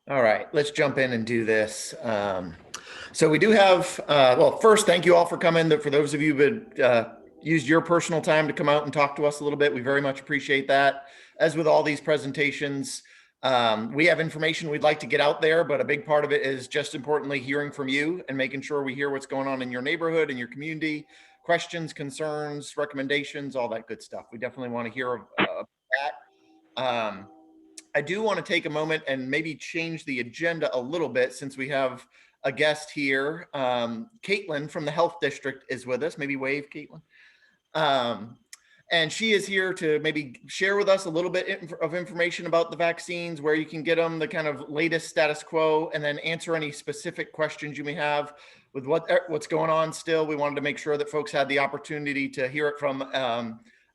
All right, let's jump in and do this. So we do have, well, first, thank you all for coming. For those of you who used your personal time to come out and talk to us a little bit, we very much appreciate that. As with all these presentations, we have information we'd like to get out there, but a big part of it is just importantly hearing from you and making sure we hear what's going on in your neighborhood and your community, questions, concerns, recommendations, all that good stuff. We definitely want to hear that. I do want to take a moment and maybe change the agenda a little bit since we have a guest here. Caitlin from the Health District is with us. Maybe wave, Caitlin. And she is here to maybe share with us a little bit of information about the vaccines, where you can get them, the kind of latest status quo, and then answer any specific questions you may have with what's going on still. We wanted to make sure that folks had the opportunity to hear it from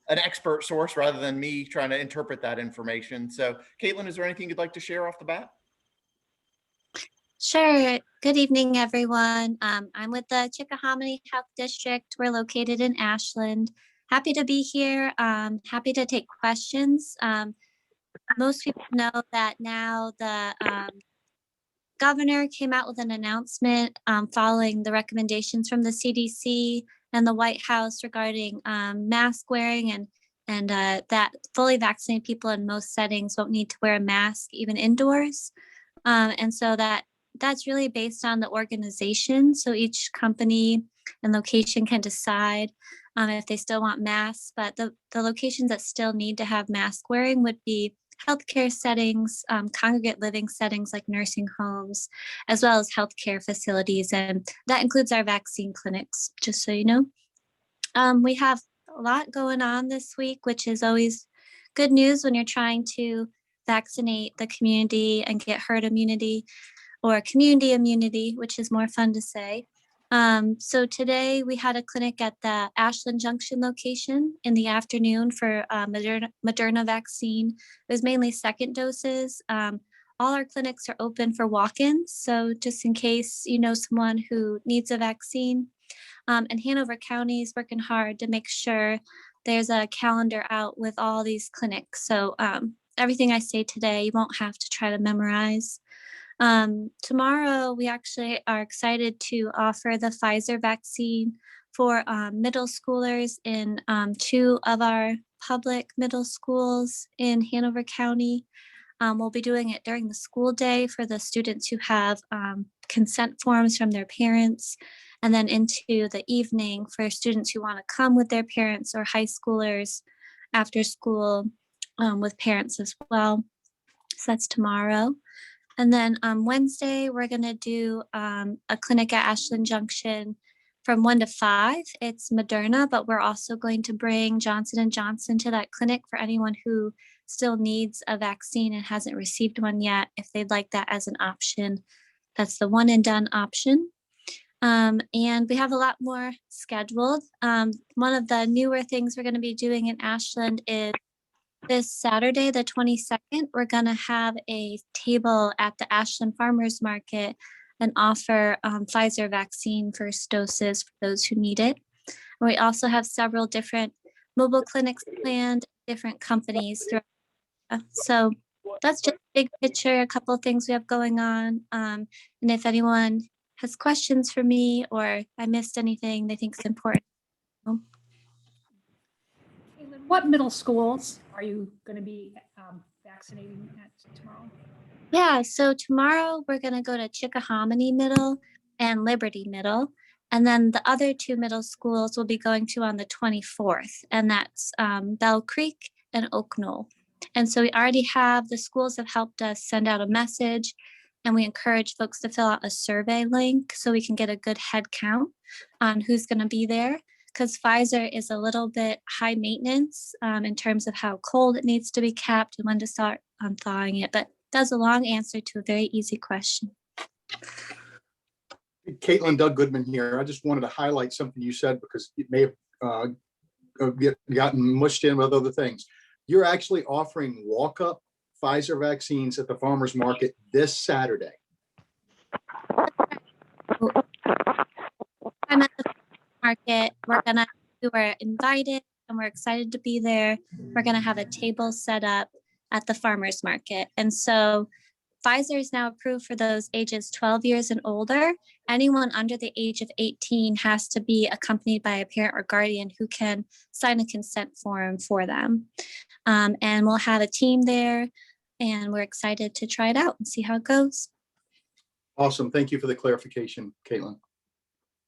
an expert source rather than me trying to interpret that information. So Caitlin, is there anything you'd like to share off the bat? Sure. Good evening, everyone. I'm with the Chickahominy Health District. We're located in Ashland. Happy to be here. Happy to take questions. Most people know that now the governor came out with an announcement following the recommendations from the CDC and the White House regarding mask wearing and that fully vaccinated people in most settings won't need to wear a mask even indoors. And so that's really based on the organization. So each company and location can decide if they still want masks, but the locations that still need to have mask wearing would be healthcare settings, congregate living settings like nursing homes, as well as healthcare facilities. And that includes our vaccine clinics, just so you know. We have a lot going on this week, which is always good news when you're trying to vaccinate the community and get herd immunity or community immunity, which is more fun to say. So today we had a clinic at the Ashland Junction location in the afternoon for Moderna vaccine. It was mainly second doses. All our clinics are open for walk-ins. So just in case you know someone who needs a vaccine. And Hanover County is working hard to make sure there's a calendar out with all these clinics. So everything I say today, you won't have to try to memorize. Tomorrow, we actually are excited to offer the Pfizer vaccine for middle schoolers in 2 of our public middle schools in Hanover County. We'll be doing it during the school day for the students who have consent forms from their parents, and then into the evening for students who want to come with their parents or high schoolers after school with parents as well. So that's tomorrow. And then on Wednesday, we're going to do a clinic at Ashland Junction from 1 to 5. It's Moderna, but we're also going to bring Johnson & Johnson to that clinic for anyone who still needs a vaccine and hasn't received one yet, if they'd like that as an option. That's the one and done option. And we have a lot more scheduled. One of the newer things we're going to be doing in Ashland is this Saturday, the 22nd, we're going to have a table at the Ashland Farmers Market and offer Pfizer vaccine first doses for those who need it. And we also have several different mobile clinics planned, different companies throughout. So that's just a big picture, a couple of things we have going on. And if anyone has questions for me or I missed anything they think is important. What middle schools are you going to be vaccinating at tomorrow? Yeah, so tomorrow we're going to go to Chickahominy Middle and Liberty Middle. And then the other 2 middle schools we'll be going to on the 24th, and that's Bell Creek and Oak Knoll. And so we already have, the schools have helped us send out a message, and we encourage folks to fill out a survey link so we can get a good head count on who's going to be there. Because Pfizer is a little bit high maintenance in terms of how cold it needs to be kept and when to start thawing it. But that's a long answer to a very easy question. Caitlin, Doug Goodman here. I just wanted to highlight something you said because it may have gotten mushed in with other things. You're actually offering walk-up Pfizer vaccines at the farmers market this Saturday. I'm at the market. We're invited and we're excited to be there. We're going to have a table set up at the farmers market. And so Pfizer is now approved for those ages 12 years and older. Anyone under the age of 18 has to be accompanied by a parent or guardian who can sign a consent form for them. And we'll have a team there, and we're excited to try it out and see how it goes. Awesome. Thank you for the clarification, Caitlin.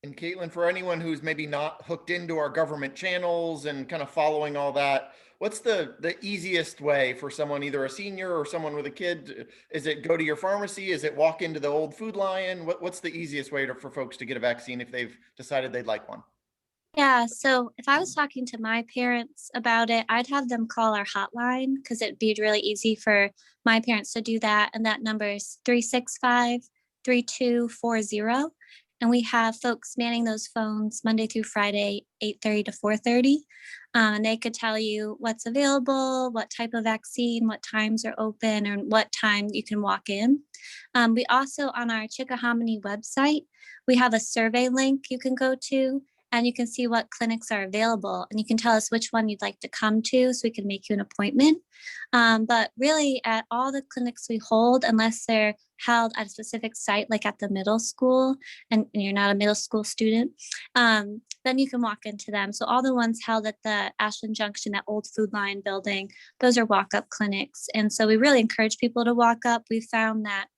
And Caitlin, for anyone who's maybe not hooked into our government channels and kind of following all that, what's the easiest way for someone, either a senior or someone with a kid? Is it go to your pharmacy? Is it walk into the old Food Lion? What's the easiest way for folks to get a vaccine if they've decided they'd like one? Yeah, so if I was talking to my parents about it, I'd have them call our hotline because it'd be really easy for my parents to do that. And that number is 365-3240. And we have folks manning those phones Monday through Friday, 8:30 to 4:30. And they could tell you what's available, what type of vaccine, what times are open, and what time you can walk in. We also, on our Chickahominy website, we have a survey link you can go to, and you can see what clinics are available, and you can tell us which one you'd like to come to so we can make you an appointment. But really, at all the clinics we hold, unless they're held at a specific site, like at the middle school, and you're not a middle school student, then you can walk into them. So all the ones held at the Ashland Junction, that old Food Lion building, those are walk-up clinics. And so we really encourage people to walk up. We found that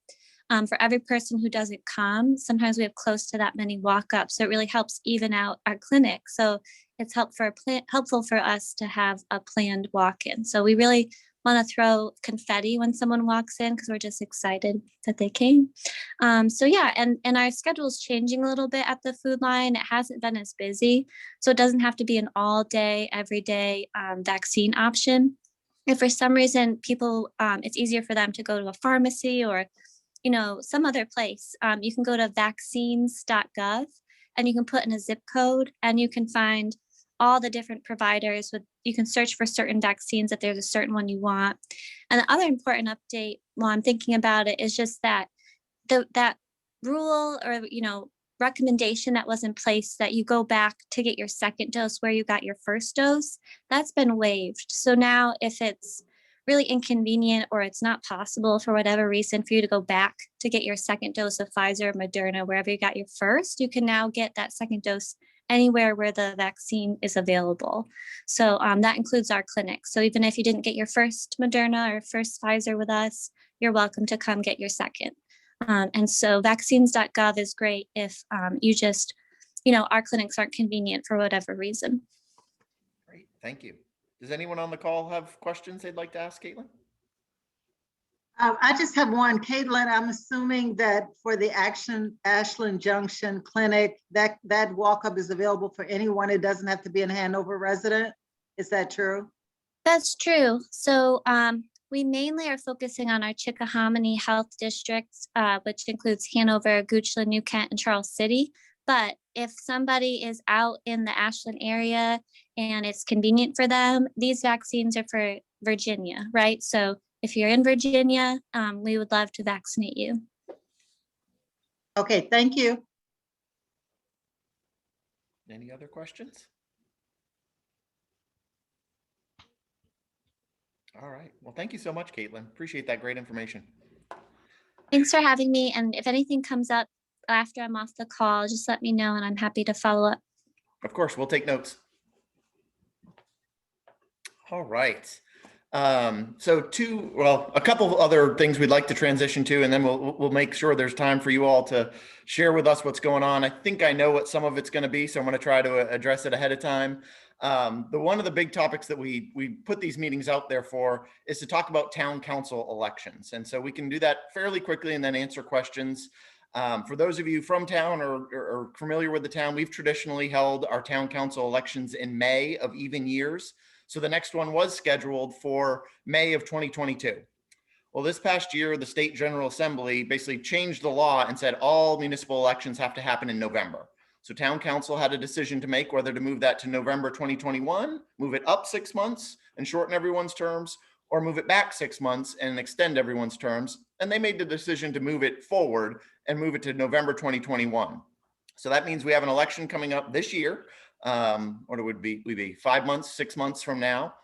for every person who doesn't come, sometimes we have close to that many walk-ups. So it really helps even out our clinic. So it's helpful for us to have a planned walk-in. So we really want to throw confetti when someone walks in because we're just excited that they came. So yeah, and our schedule is changing a little bit at the Food Lion. It hasn't been as busy, so it doesn't have to be an all-day, everyday vaccine option. If for some reason people, it's easier for them to go to a pharmacy or some other place, you can go to vaccines.gov and you can put in a zip code and you can find all the different providers. You can search for certain vaccines if there's a certain one you want. And the other important update while I'm thinking about it is just that that rule or recommendation that was in place that you go back to get your second dose where you got your first dose, that's been waived. So now if it's really inconvenient or it's not possible for whatever reason for you to go back to get your second dose of Pfizer, Moderna, wherever you got your first, you can now get that second dose anywhere where the vaccine is available. So that includes our clinics. So even if you didn't get your first Moderna or first Pfizer with us, you're welcome to come get your second. And so vaccines.gov is great if you just, our clinics aren't convenient for whatever reason. Great, thank you. Does anyone on the call have questions they'd like to ask Caitlin? I just have one. Caitlin, I'm assuming that for the Ashland Junction Clinic, that walk-up is available for anyone. It doesn't have to be a Hanover resident. Is that true? That's true. So we mainly are focusing on our Chickahominy health districts, which includes Hanover, Goochland, New Kent, and Charles City. But if somebody is out in the Ashland area and it's convenient for them, these vaccines are for Virginia, right? So if you're in Virginia, we would love to vaccinate you. Okay, thank you. Any other questions? All right. Well, thank you so much, Caitlin. Appreciate that great information. Thanks for having me. And if anything comes up after I'm off the call, just let me know and I'm happy to follow up. Of course, we'll take notes. All right. So a couple other things we'd like to transition to, and then we'll make sure there's time for you all to share with us what's going on. I think I know what some of it's going to be, so I'm going to try to address it ahead of time. One of the big topics that we put these meetings out there for is to talk about town council elections. And so we can do that fairly quickly and then answer questions. For those of you from town or familiar with the town, we've traditionally held our town council elections in May of even years. So the next one was scheduled for May of 2022. Well, this past year, the State General Assembly basically changed the law and said all municipal elections have to happen in November. So town council had a decision to make whether to move that to November 2021, move it up 6 months and shorten everyone's terms, or move it back 6 months and extend everyone's terms. And they made the decision to move it forward and move it to November 2021. So that means we have an election coming up this year. Or it would be 5 months, 6 months from now.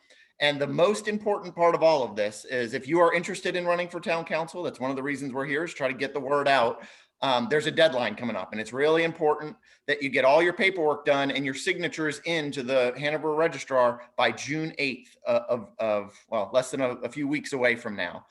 And the most important part of all of this is if you are interested in running for town council, that's one of the reasons we're here, is try to get the word out. There's a deadline coming up, and it's really important that you get all your paperwork done and your signatures into the Hanover registrar by June 8th well, less than a few weeks away from now.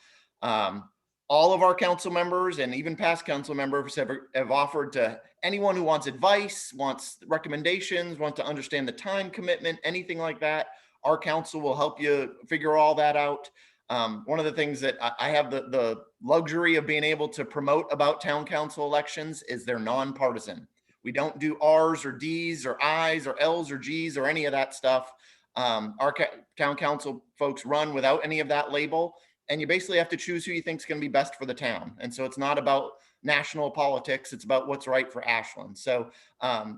All of our council members and even past council members have offered to anyone who wants advice, wants recommendations, wants to understand the time commitment, anything like that. Our council will help you figure all that out. One of the things that I have the luxury of being able to promote about town council elections is they're nonpartisan. We don't do R's or D's or I's or L's or G's or any of that stuff. Our town council folks run without any of that label, and you basically have to choose who you think is going to be best for the town. And so it's not about national politics, it's about what's right for Ashland. So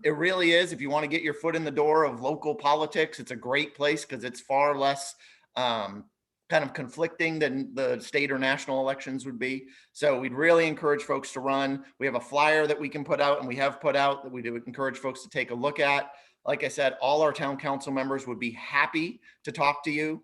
it really is, if you want to get your foot in the door of local politics, it's a great place because it's far less kind of conflicting than the state or national elections would be. So we'd really encourage folks to run. We have a flyer that we can put out, and we have put out, that we do encourage folks to take a look at. Like I said, all our town council members would be happy to talk to you.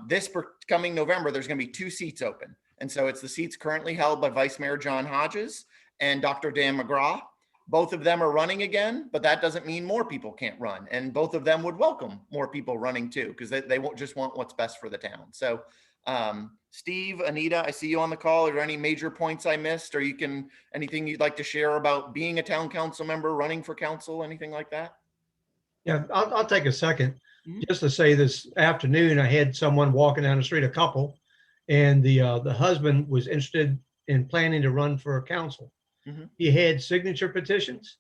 This coming November, there's going to be 2 seats open. And so it's the seats currently held by Vice Mayor John Hodges and Dr. Dan McGraw. Both of them are running again, but that doesn't mean more people can't run. And both of them would welcome more people running too, because they won't just want what's best for the town. So Steve, Anita, I see you on the call. Are there any major points I missed, or anything you'd like to share about being a town council member, running for council, anything like that? Yeah, I'll take a second just to say this afternoon, I had someone walking down the street, a couple, and the husband was interested in planning to run for council. He had signature petitions,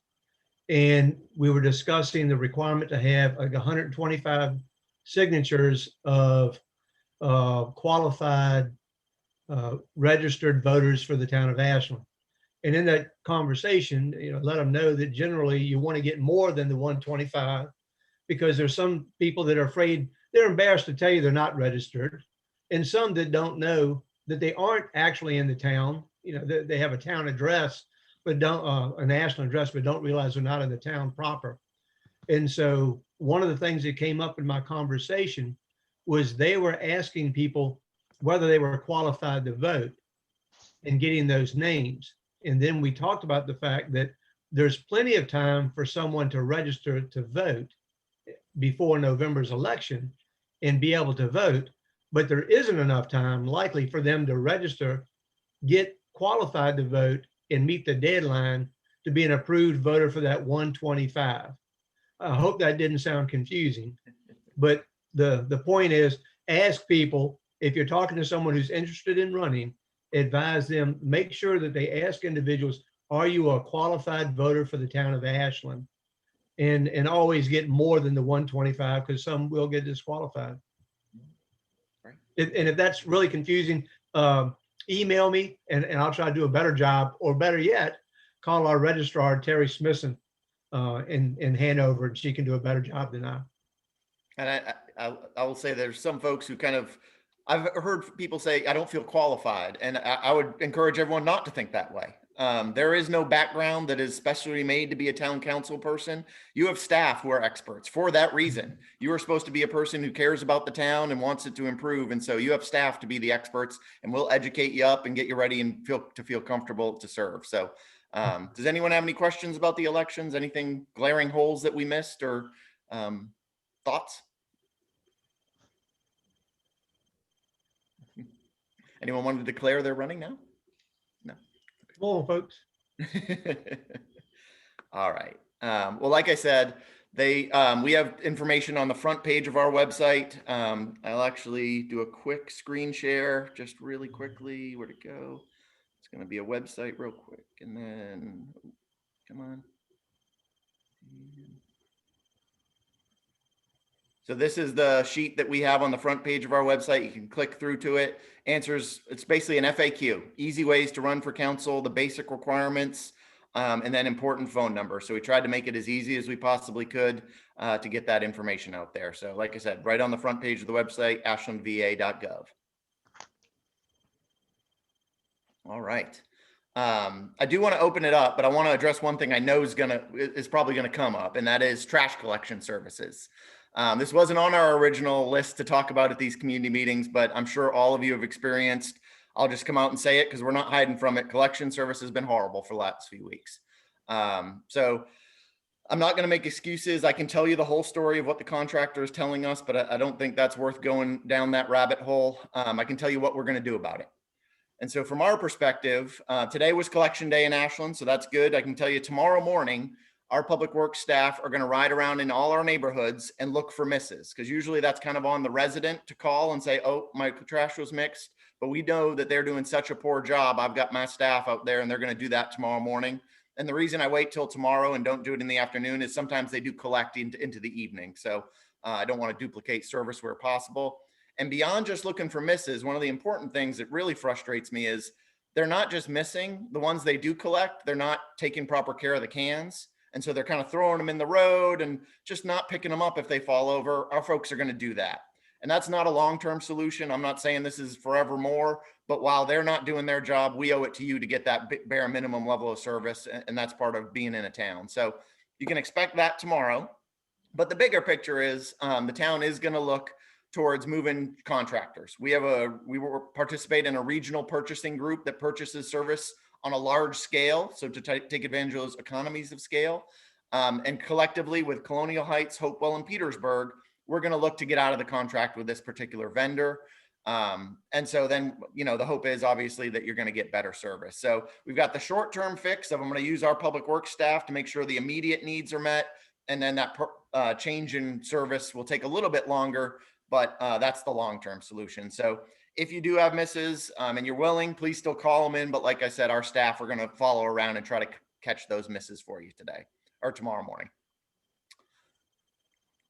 and we were discussing the requirement to have like 125 signatures of qualified registered voters for the town of Ashland. And in that conversation, let them know that generally you want to get more than the 125, because there's some people that are afraid, they're embarrassed to tell you they're not registered, and some that don't know that they aren't actually in the town. They have a town address, but don't a national address, but don't realize they're not in the town proper. And so one of the things that came up in my conversation was they were asking people whether they were qualified to vote and getting those names. And then we talked about the fact that there's plenty of time for someone to register to vote before November's election and be able to vote, but there isn't enough time likely for them to register, get qualified to vote, and meet the deadline to be an approved voter for that 125. I hope that didn't sound confusing, but the point is, ask people, if you're talking to someone who's interested in running, advise them, make sure that they ask individuals, are you a qualified voter for the town of Ashland? And always get more than the 125, because some will get disqualified. Right. And if that's really confusing, email me and I'll try to do a better job, or better yet, call our registrar, Terry Smithson, in Hanover, and she can do a better job than I. And I will say there's some folks who I've heard people say, I don't feel qualified. And I would encourage everyone not to think that way. There is no background that is specially made to be a town council person. You have staff who are experts for that reason. You are supposed to be a person who cares about the town and wants it to improve. And so you have staff to be the experts, and we'll educate you up and get you ready and feel comfortable to serve. So does anyone have any questions about the elections? Anything glaring holes that we missed, or thoughts? Anyone want to declare they're running now? No. Come on, folks. All right. Well, like I said, we have information on the front page of our website. I'll actually do a quick screen share just really quickly. Where'd it go? It's going to be a website real quick, and then come on. So this is the sheet that we have on the front page of our website. You can click through to it. Answers, it's basically an FAQ, easy ways to run for council, the basic requirements, and then important phone numbers. So we tried to make it as easy as we possibly could to get that information out there. So like I said, right on the front page of the website, ashlandva.gov. All right. I do want to open it up, but I want to address one thing I know is probably going to come up, and that is trash collection services. This wasn't on our original list to talk about at these community meetings, but I'm sure all of you have experienced. I'll just come out and say it because we're not hiding from it. Collection service has been horrible for the last few weeks. So I'm not going to make excuses. I can tell you the whole story of what the contractor is telling us, but I don't think that's worth going down that rabbit hole. I can tell you what we're going to do about it. And so from our perspective, today was collection day in Ashland, so that's good. I can tell you tomorrow morning, our public works staff are going to ride around in all our neighborhoods and look for misses, because usually that's kind of on the resident to call and say, oh, my trash was mixed. But we know that they're doing such a poor job. I've got my staff out there and they're going to do that tomorrow morning. And the reason I wait till tomorrow and don't do it in the afternoon is sometimes they do collect into the evening. So I don't want to duplicate service where possible. And beyond just looking for misses, one of the important things that really frustrates me is they're not just missing the ones they do collect. They're not taking proper care of the cans. And so they're kind of throwing them in the road and just not picking them up if they fall over. Our folks are going to do that. And that's not a long-term solution. I'm not saying this is forevermore, but while they're not doing their job, we owe it to you to get that bare minimum level of service. And that's part of being in a town. So you can expect that tomorrow. But the bigger picture is the town is going to look towards moving contractors. We participate in a regional purchasing group that purchases service on a large scale. So to take advantage of those economies of scale, and collectively with Colonial Heights, Hopewell, and Petersburg, we're going to look to get out of the contract with this particular vendor. And so then, the hope is obviously that you're going to get better service. So we've got the short-term fix of I'm going to use our public works staff to make sure the immediate needs are met. And then that change in service will take a little bit longer, but that's the long-term solution. So if you do have misses and you're willing, please still call them in. But like I said, our staff are going to follow around and try to catch those misses for you today or tomorrow morning.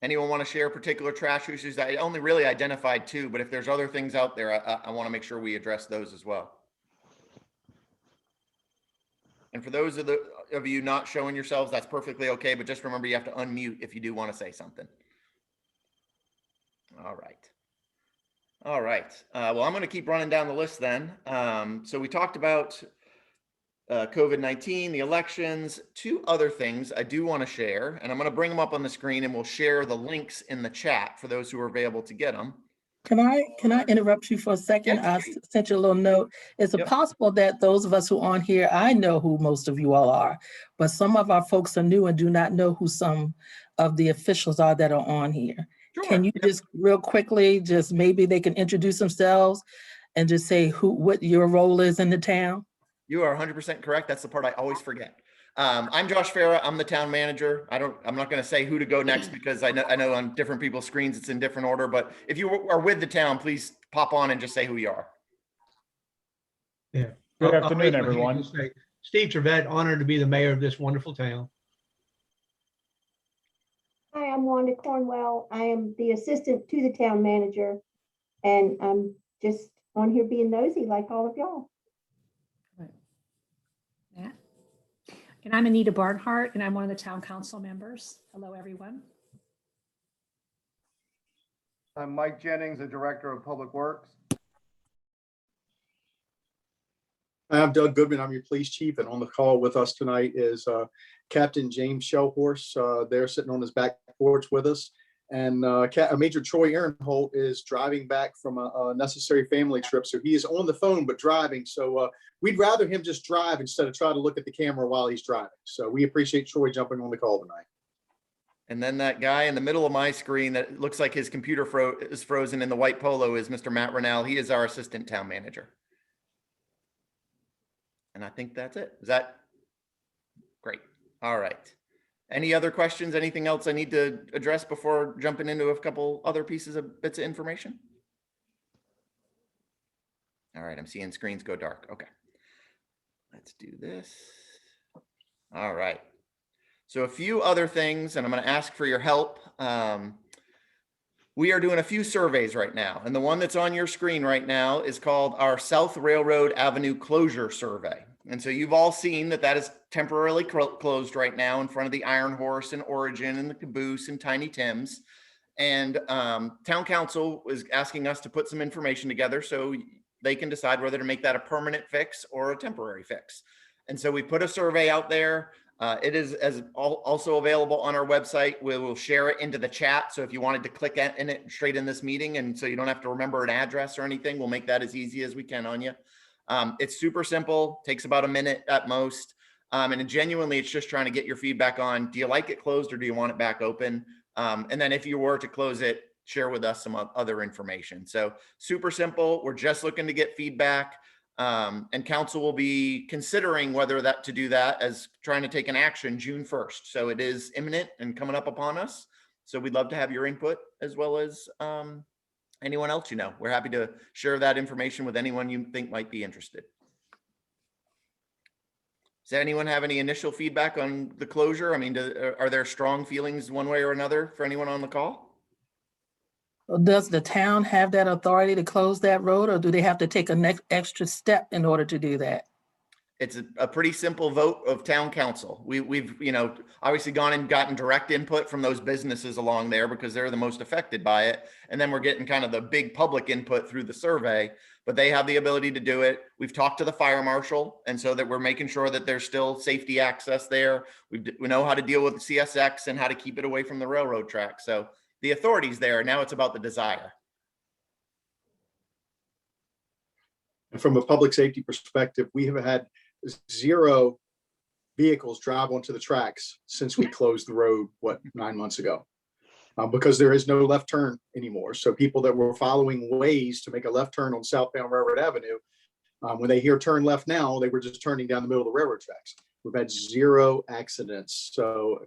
Anyone want to share particular trash issues? I only really identified two, but if there's other things out there, I want to make sure we address those as well. And for those of you not showing yourselves, that's perfectly okay. But just remember, you have to unmute if you do want to say something. All right. All right. Well, I'm going to keep running down the list then. So we talked about COVID-19, the elections, two other things I do want to share, and I'm going to bring them up on the screen and we'll share the links in the chat for those who are available to get them. Can I interrupt you for a second? Yes, I sent you a little note. Is it Yep. possible that those of us who aren't here, I know who most of you all are, but some of our folks are new and do not know who some of the officials are that are on here? Sure. Can you Yep. just real quickly, just maybe they can introduce themselves and just say what your role is in the town? You are 100% correct. That's the part I always forget. I'm Josh Farah. I'm the town manager. I'm not going to say who to go next because I know on different people's screens it's in different order. But if you are with the town, please pop on and just say who you are. Yeah. Good I'll afternoon, raise my hand everyone. and say, Steve Trevette, honored to be the mayor of this wonderful town. Hi, I'm Wanda Cornwell. I am the assistant to the town manager, and I'm just on here being nosy like all of y'all. Matt. And I'm Anita Barnhart, and I'm one of the town council members. Hello, everyone. I'm Mike Jennings, the Director of Public Works. I'm Doug Goodman. I'm your police chief, and on the call with us tonight is Captain James Shellhorse. They're sitting on his back porch with us. And Major Troy Ehrenholt is driving back from a necessary family trip. So he is on the phone, but driving. So we'd rather him just drive instead of try to look at the camera while he's driving. So we appreciate Troy jumping on the call tonight. And then that guy in the middle of my screen that looks like his computer is frozen in the white polo is Mr. Matt Rennell. He is our assistant town manager. And I think that's it. Is that great? All right. Any other questions? Anything else I need to address before jumping into a couple other pieces of bits of information? All right, I'm seeing screens go dark. Okay. Let's do this. All right. So a few other things, and I'm going to ask for your help. We are doing a few surveys right now, and the one that's on your screen right now is called our South Railroad Avenue Closure Survey. And so you've all seen that is temporarily closed right now in front of the Iron Horse and Origin and the Caboose and Tiny Tim's. And town council is asking us to put some information together. So they can decide whether to make that a permanent fix or a temporary fix. And so we put a survey out there. It is also available on our website. We will share it into the chat. So if you wanted to click in it straight in this meeting, and so you don't have to remember an address or anything, we'll make that as easy as we can on you. It's super simple, takes about a minute at most. And genuinely, it's just trying to get your feedback on, do you like it closed or do you want it back open? And then if you were to close it, share with us some other information. So super simple. We're just looking to get feedback. And council will be considering whether to do that as trying to take an action June 1st. So it is imminent and coming up upon us. So we'd love to have your input as well as anyone else you know. We're happy to share that information with anyone you think might be interested. Does anyone have any initial feedback on the closure? I mean, are there strong feelings one way or another for anyone on the call? Does the town have that authority to close that road, or do they have to take a next extra step in order to do that? It's a pretty simple vote of town council. We've obviously gone and gotten direct input from those businesses along there because they're the most affected by it. And then we're getting kind of the big public input through the survey, but they have the ability to do it. We've talked to the fire marshal, and so that we're making sure that there's still safety access there. We know how to deal with CSX and how to keep it away from the railroad track. So the authority's there. Now it's about the desire. And from a public safety perspective, we have had 0 vehicles drive onto the tracks since we closed the road, 9 months ago, because there is no left turn anymore. So people that were following ways to make a left turn on southbound Railroad Avenue, when they hear turn left now, they were just turning down the middle of the railroad tracks. We've had 0 accidents. So,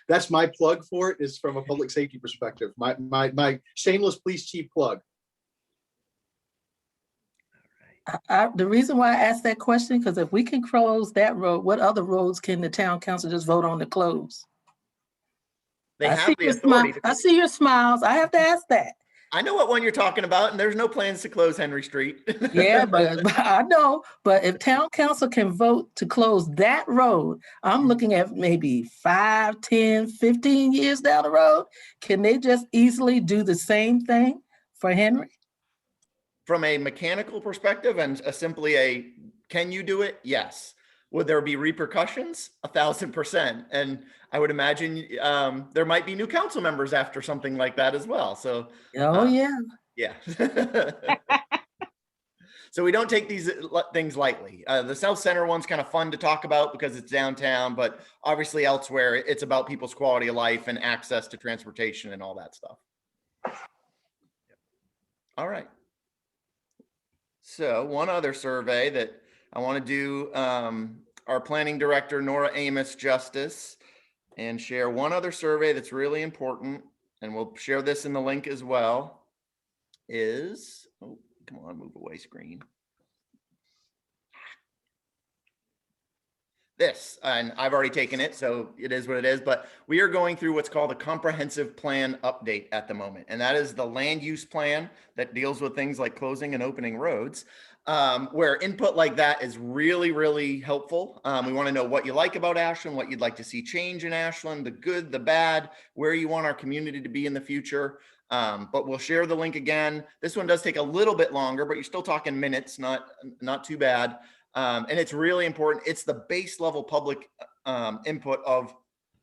that's my plug for it, is from a public safety perspective. My shameless police chief plug. The reason why I asked that question, because if we can close that road, what other roads can the town council just vote on to close? They I have see the your authority. I see your smiles. I have to ask that. I know what one you're talking about, and there's no plans to close Henry Street. Yeah, but I know. But if town council can vote to close that road, I'm looking at maybe 5, 10, 15 years down the road. Can they just easily do the same thing for Henry? From a mechanical perspective and simply can you do it? Yes. Would there be repercussions? 1,000%. And I would imagine there might be new council members after something like that as well. So, Oh, yeah. yeah. So we don't take these things lightly. The South Center one's kind of fun to talk about because it's downtown, but obviously elsewhere, it's about people's quality of life and access to transportation and all that stuff. All right. So one other survey that I want to do our planning director, Nora Amos, justice and share one other survey that's really important. And we'll share this in the link as well is, oh, come on, move away screen. This, and I've already taken it, so it is what it is, but we are going through what's called a comprehensive plan update at the moment. And that is the land use plan that deals with things like closing and opening roads, where input like that is really, really helpful. We want to know what you like about Ashland, what you'd like to see change in Ashland, the good, the bad, where you want our community to be in the future. But we'll share the link again. This one does take a little bit longer, but you're still talking minutes, not too bad. And it's really important. It's the base level public input of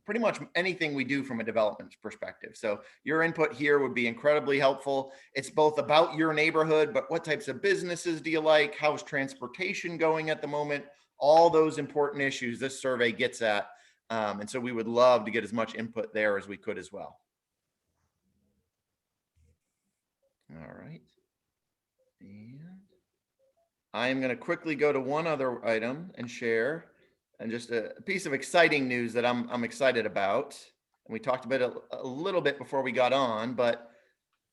pretty much anything we do from a development perspective. So your input here would be incredibly helpful. It's both about your neighborhood, but what types of businesses do you like? How's transportation going at the moment? All those important issues this survey gets at. And so we would love to get as much input there as we could as well. All right. And I am going to quickly go to one other item and share, and just a piece of exciting news that I'm excited about. And we talked about it a little bit before we got on, but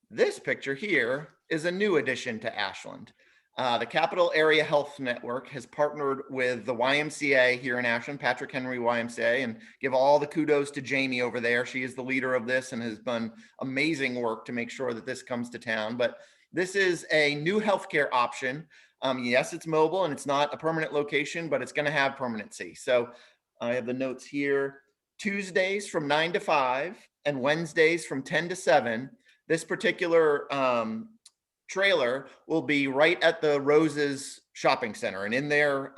this picture here is a new addition to Ashland. The Capital Area Health Network has partnered with the YMCA here in Ashland, Patrick Henry YMCA, and give all the kudos to Jamie over there. She is the leader of this and has done amazing work to make sure that this comes to town. But this is a new healthcare option. Yes, it's mobile and it's not a permanent location, but it's going to have permanency. So I have the notes here. Tuesdays from 9 to 5 and Wednesdays from 10 to 7. This particular trailer will be right at the Roses Shopping Center and in their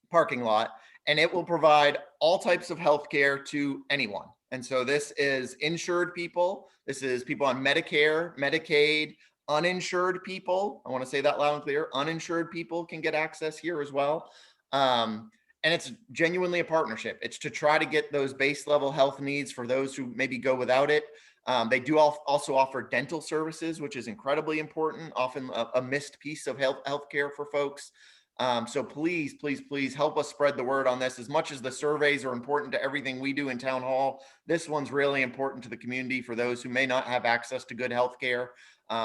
parking lot, and it will provide all types of healthcare to anyone. And so this is insured people. This is people on Medicare, Medicaid, uninsured people. I want to say that loud and clear. Uninsured people can get access here as well. And it's genuinely a partnership. It's to try to get those base level health needs for those who maybe go without it. They do also offer dental services, which is incredibly important, often a missed piece of healthcare for folks. So please, please, please help us spread the word on this. As much as the surveys are important to everything we do in town hall, this one's really important to the community for those who may not have access to good healthcare.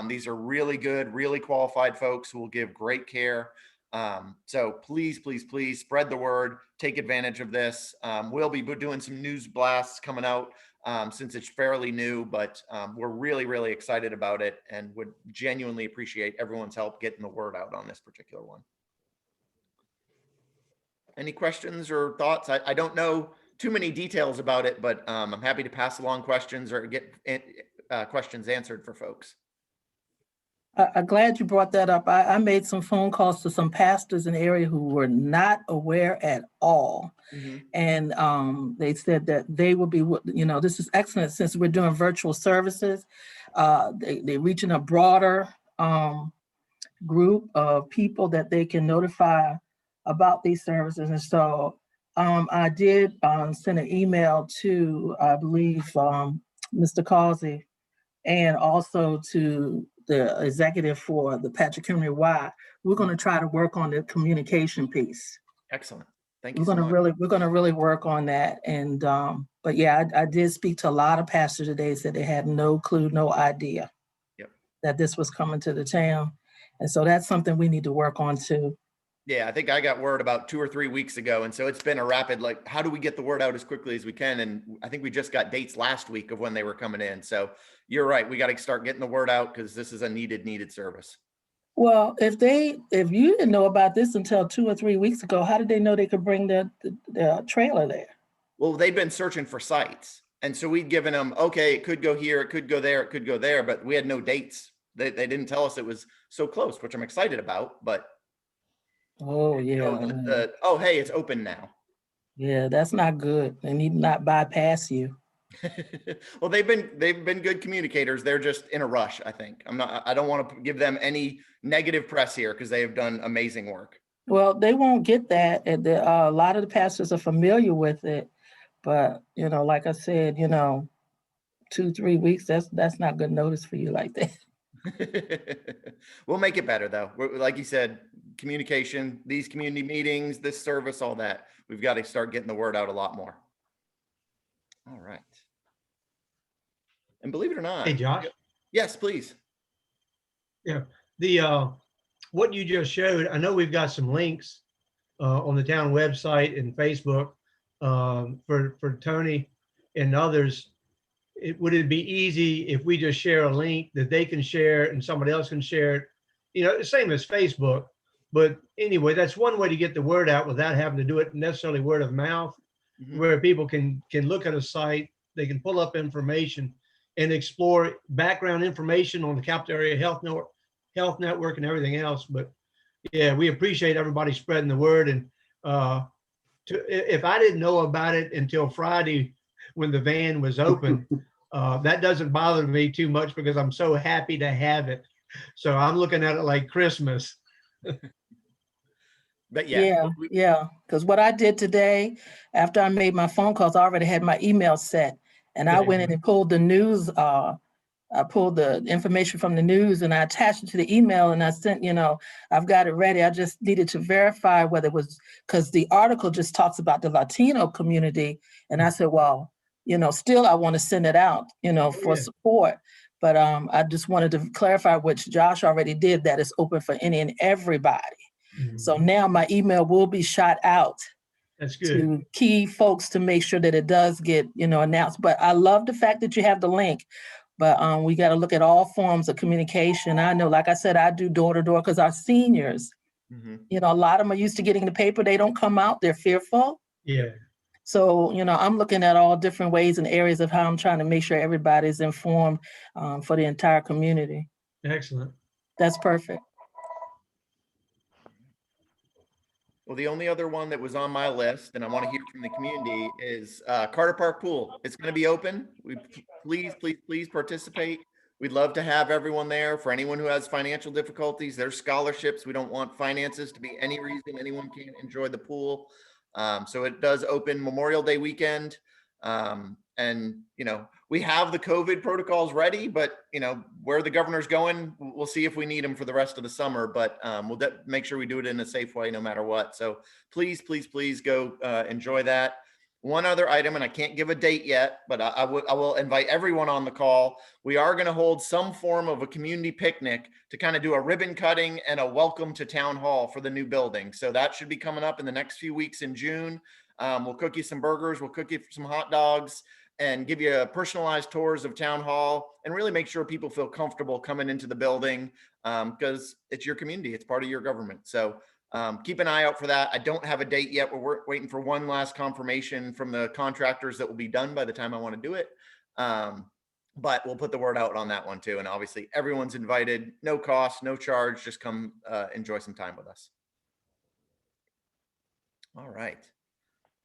These are really good, really qualified folks who will give great care. So please, please, please spread the word, take advantage of this. We'll be doing some news blasts coming out since it's fairly new, but we're really, really excited about it and would genuinely appreciate everyone's help getting the word out on this particular one. Any questions or thoughts? I don't know too many details about it, but I'm happy to pass along questions or get questions answered for folks. I'm glad you brought that up. I made some phone calls to some pastors in the area who were not aware at all. Mm-hmm. And they said that they will be, this is excellent since we're doing virtual services. They're reaching a broader group of people that they can notify about these services. And so I did send an email to, I believe, Mr. Causey, and also to the executive for the Patrick Henry Y. We're going to try to work on the communication piece. Excellent. Thank you so much. We're going to really work on that. And but yeah, I did speak to a lot of pastors today, said they had no clue, no idea that this was coming to the town. And so that's something we need to work on too. Yeah, I think I got word about 2 or 3 weeks ago. And so it's been a rapid, like, how do we get the word out as quickly as we can? And I think we just got dates last week of when they were coming in. So you're right. We got to start getting the word out because this is a needed service. Well, if you didn't know about this until 2 or 3 weeks ago, how did they know they could bring the trailer there? Well, they've been searching for sites. And so we'd given them, okay, it could go here, it could go there, it could go there, but we had no dates. They didn't tell us it was so close, which I'm excited about, but oh yeah. Oh, hey, it's open now. Yeah, that's not good. They need not bypass you. Well, they've been good communicators. They're just in a rush, I think. I don't want to give them any negative press here because they have done amazing work. Well, they won't get that. And a lot of the pastors are familiar with it, but like I said, 2-3 weeks, that's not good notice for you like that. We'll make it better though. Like you said, communication, these community meetings, this service, all that. We've got to start getting the word out a lot more. All right. And believe it or not. Hey, Josh. Yes, please. Yeah. The what you just showed, I know we've got some links on the town website and Facebook for Tony and others. Would it be easy if we just share a link that they can share and somebody else can share it? The same as Facebook. But anyway, that's one way to get the word out without having to do it necessarily word of mouth, where people can look at a site, they can pull up information and explore background information on the Capital Area Health Network and everything else. But yeah, we appreciate everybody spreading the word. And if I didn't know about it until Friday when the van was open, that doesn't bother me too much because I'm so happy to have it. So I'm looking at it like Christmas. But yeah. Because what I did today, after I made my phone calls, I already had my email set, and I went in and pulled the news. I pulled the information from the news and I attached it to the email, and I sent, I've got it ready. I just needed to verify whether it was, because the article just talks about the Latino community. And I said, well, still I want to send it out, for support. But I just wanted to clarify, which Josh already did, that it's open for any and everybody. So now my email will be shot out. That's good. To key folks to make sure that it does get, announced. But I love the fact that you have the link. But we got to look at all forms of communication. I know, like I said, I do door to door because our seniors, a lot of them are used to getting the paper. They don't come out. They're fearful. Yeah. So, I'm looking at all different ways and areas of how I'm trying to make sure everybody's informed for the entire community. Excellent. That's perfect. Well, the only other one that was on my list, and I want to hear from the community, is Carter Park Pool. It's going to be open. Please participate. We'd love to have everyone there. For anyone who has financial difficulties, there's scholarships. We don't want finances to be any reason anyone can't enjoy the pool. So it does open Memorial Day weekend. And, you know, we have the COVID protocols ready, but, you know, where the governor's going, we'll see if we need them for the rest of the summer, but we'll make sure we do it in a safe way no matter what. So please go enjoy that. One other item, and I can't give a date yet, but I will invite everyone on the call. We are going to hold some form of a community picnic to kind of do a ribbon cutting and a welcome to town hall for the new building. So that should be coming up in the next few weeks in June. We'll cook you some burgers, we'll cook you some hot dogs, and give you personalized tours of town hall, and really make sure people feel comfortable coming into the building, because it's your community, it's part of your government. So keep an eye out for that. I don't have a date yet. We're waiting for one last confirmation from the contractors that will be done by the time I want to do it. But we'll put the word out on that one too. And obviously everyone's invited, no cost, no charge, just come enjoy some time with us. All right.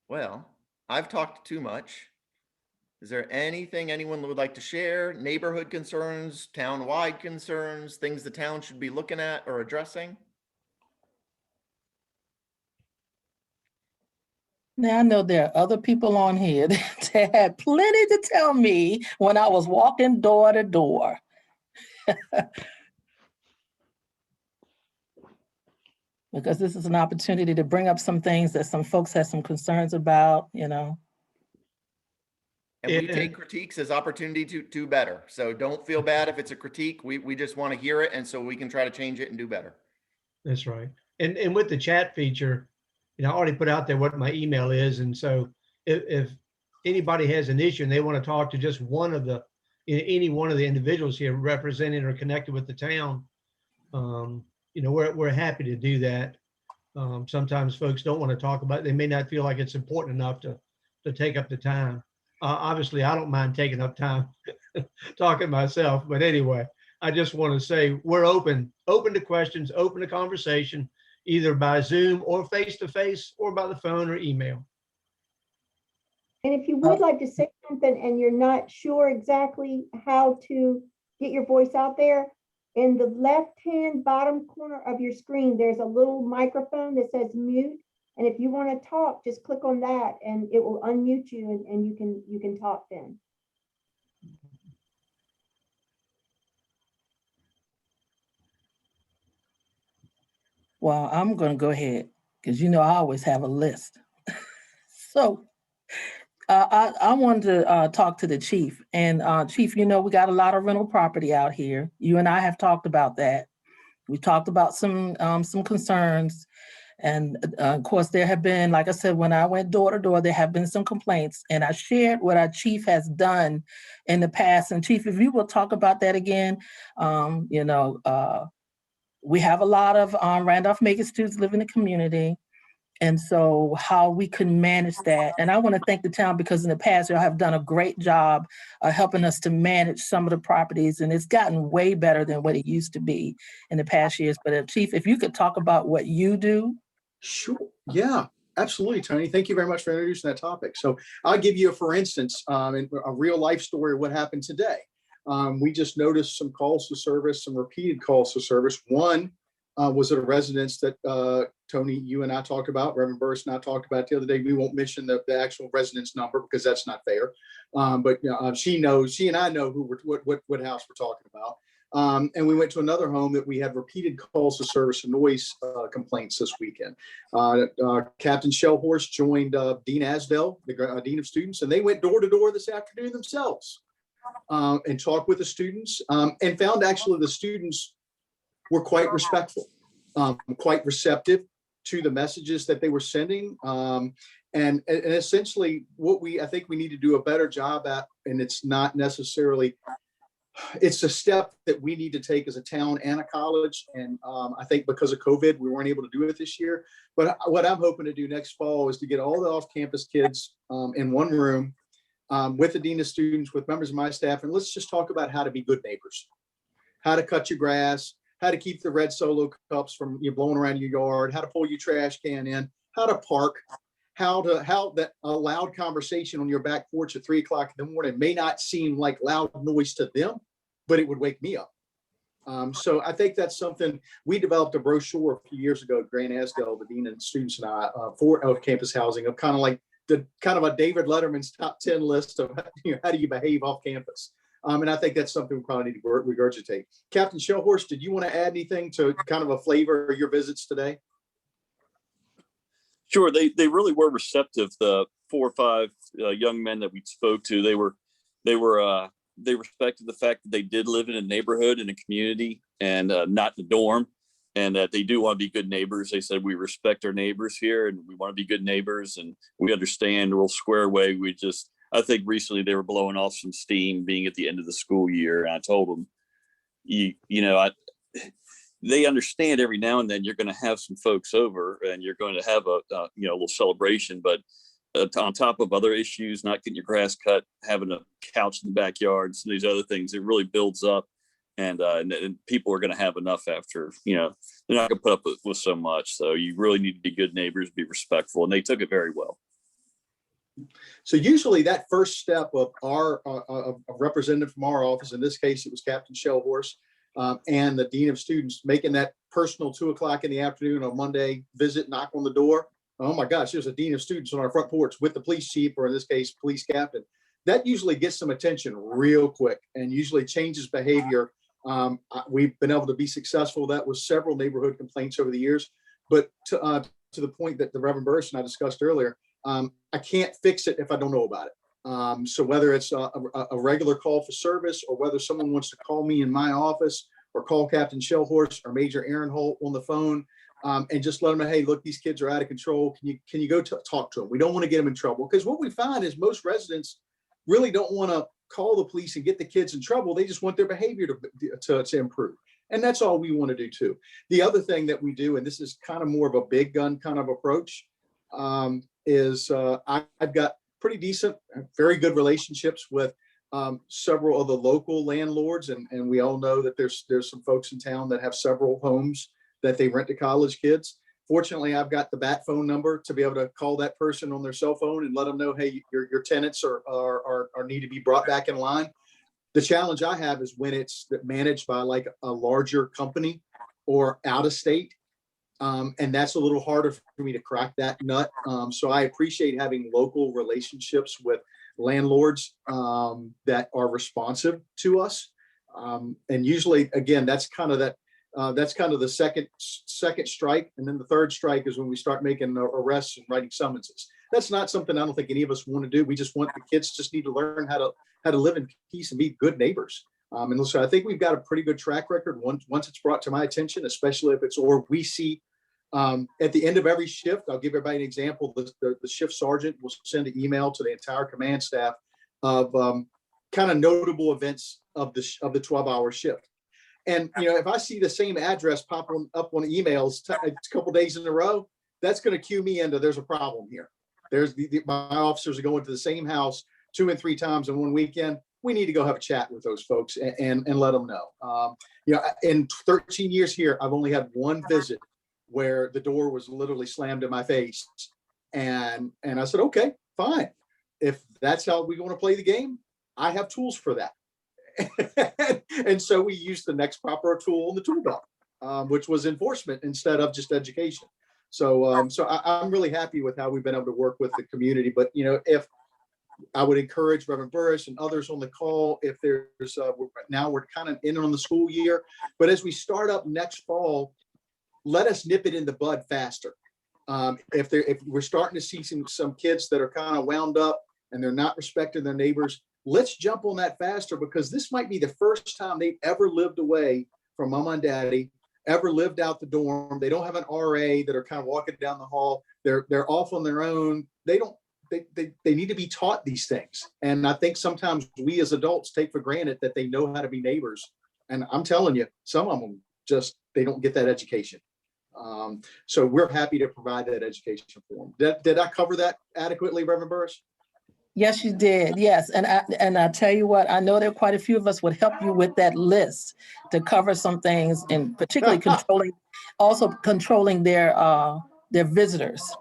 Well, I've talked too much. Is there anything anyone would like to share? Neighborhood concerns, town-wide concerns, things the town should be looking at or addressing? Now I know there are other people on here that had plenty to tell me when I was walking door to door. Because this is an opportunity to bring up some things that some folks have some concerns about, you know. And we take critiques as opportunity to do better. So don't feel bad if it's a critique. We just want to hear it, and so we can try to change it and do better. That's right. And with the chat feature, you know, I already put out there what my email is. And so if anybody has an issue and they want to talk to just one of the, any one of the individuals here representing or connected with the town, you know, we're happy to do that. Sometimes folks don't want to talk about it. They may not feel like it's important enough to take up the time. Obviously, I don't mind taking up time talking myself, but anyway, I just want to say we're open to questions, open to conversation, either by Zoom or face-to-face or by the phone or email. And if you would like to say something and you're not sure exactly how to get your voice out there, in the left-hand bottom corner of your screen, there's a little microphone that says mute. And if you want to talk, just click on that and it will unmute you and you can talk then. Well, I'm going to go ahead because, you know, I always have a list. So I wanted to talk to the chief. And Chief, you know, we got a lot of rental property out here. You and I have talked about that. We talked about some concerns. And of course, there have been, like I said, when I went door to door, there have been some complaints. And I shared what our chief has done in the past. And Chief, if you will talk about that again, you know, we have a lot of Randolph-Macon students live in the community. And so how we can manage that. And I want to thank the town because in the past, y'all have done a great job helping us to manage some of the properties. And it's gotten way better than what it used to be in the past years. But Chief, if you could talk about what you do. Sure. Yeah, absolutely, Tony. Thank you very much for introducing that topic. So I'll give you, for instance, a real life story of what happened today. We just noticed some calls to service, some repeated calls to service. One was at a residence that Tony, you and I talked about, Reverend Burris and I talked about the other day. We won't mention the actual residence number because that's not fair. But she and I know what house we're talking about. And we went to another home that we had repeated calls to service and noise complaints this weekend. Captain Shellhorse joined Dean Asdell, the Dean of Students, and they went door to door this afternoon themselves and talked with the students and found actually the students were quite respectful, quite receptive to the messages that they were sending. And essentially what I think we need to do a better job at, and it's not necessarily, it's a step that we need to take as a town and a college. And I think because of COVID, we weren't able to do it this year. But what I'm hoping to do next fall is to get all the off-campus kids in one room with the dean of students, with members of my staff. And let's just talk about how to be good neighbors, how to cut your grass, how to keep the red Solo cups from you blowing around your yard, how to pull your trash can in, how to park, how that a loud conversation on your back porch at 3 o'clock in the morning may not seem like loud noise to them, but it would wake me up. So I think that's something we developed a brochure a few years ago at Grant Asdell, the dean and students and I, for campus housing, of kind of like the kind of a David Letterman's top 10 list of how do you behave off campus. And I think that's something we probably need to regurgitate. Captain Shellhorse, did you want to add anything to kind of a flavor of your visits today? Sure, they really were receptive. The 4 or 5 young men that we spoke to, they respected the fact that they did live in a neighborhood, in a community, and not the dorm, and that they do want to be good neighbors. They said, we respect our neighbors here and we want to be good neighbors, and we understand, we'll square away. I think recently they were blowing off some steam being at the end of the school year. And I told them, they understand every now and then you're going to have some folks over and you're going to have a little celebration, but on top of other issues, not getting your grass cut, having a couch in the backyard, some of these other things, it really builds up, and people are going to have enough after, they're not going to put up with so much. So you really need to be good neighbors, be respectful, and they took it very well. So usually that first step of our a representative from our office, in this case, it was Captain Shellhorse, and the dean of students, making that personal 2 o'clock in the afternoon on Monday visit, knock on the door. Oh my gosh, there's a dean of students on our front porch with the police chief, or in this case, police captain. That usually gets some attention real quick and usually changes behavior. We've been able to be successful. That was several neighborhood complaints over the years, but to the point that the Reverend Burris and I discussed earlier, I can't fix it if I don't know about it. So whether it's a regular call for service, or whether someone wants to call me in my office, or call Captain Shellhorse or Major Aaron Holt on the phone, and just let them know, hey, look, these kids are out of control. Can you go talk to them? We don't want to get them in trouble, because what we find is most residents really don't want to call the police and get the kids in trouble. They just want their behavior to improve. And that's all we want to do too. The other thing that we do, and this is kind of more of a big gun kind of approach, is I've got pretty decent, very good relationships with several of the local landlords. And we all know that there's some folks in town that have several homes that they rent to college kids. Fortunately, I've got the bat phone number to be able to call that person on their cell phone and let them know, hey, your tenants are need to be brought back in line. The challenge I have is when it's managed by like a larger company or out of state. And that's a little harder for me to crack that nut. So I appreciate having local relationships with landlords that are responsive to us. And usually, again, that's kind of the second strike. And then the third strike is when we start making arrests and writing summonses. That's not something I don't think any of us want to do. We just want the kids just need to learn how to live in peace and be good neighbors. And so I think we've got a pretty good track record once it's brought to my attention, especially if or we see at the end of every shift. I'll give everybody an example. The shift sergeant will send an email to the entire command staff of kind of notable events of the 12-hour shift. And, if I see the same address pop up on emails a couple days in a row, that's going to cue me into there's a problem here. My officers are going to the same house 2 and 3 times in one weekend. We need to go have a chat with those folks and let them know. In 13 years here, I've only had one visit where the door was literally slammed in my face. And I said, okay, fine. If that's how we want to play the game, I have tools for that. And so we used the next proper tool in the tool belt, which was enforcement instead of just education. So I'm really happy with how we've been able to work with the community. But, if I would encourage Reverend Burris and others on the call, if there's now we're kind of in on the school year, but as we start up next fall, let us nip it in the bud faster. If we're starting to see some kids that are kind of wound up and they're not respecting their neighbors, let's jump on that faster, because this might be the first time they've ever lived away from mama and daddy, ever lived out the dorm. They don't have an RA that are kind of walking down the hall. They're off on their own. They need to be taught these things. And I think sometimes we as adults take for granted that they know how to be neighbors. And I'm telling you, some of them they don't get that education. So we're happy to provide that education for them. Did I cover that adequately, Reverend Burris? Yes, you did. Yes. And I tell you what, I know there are quite a few of us would help you with that list to cover some things, and particularly controlling their visitors.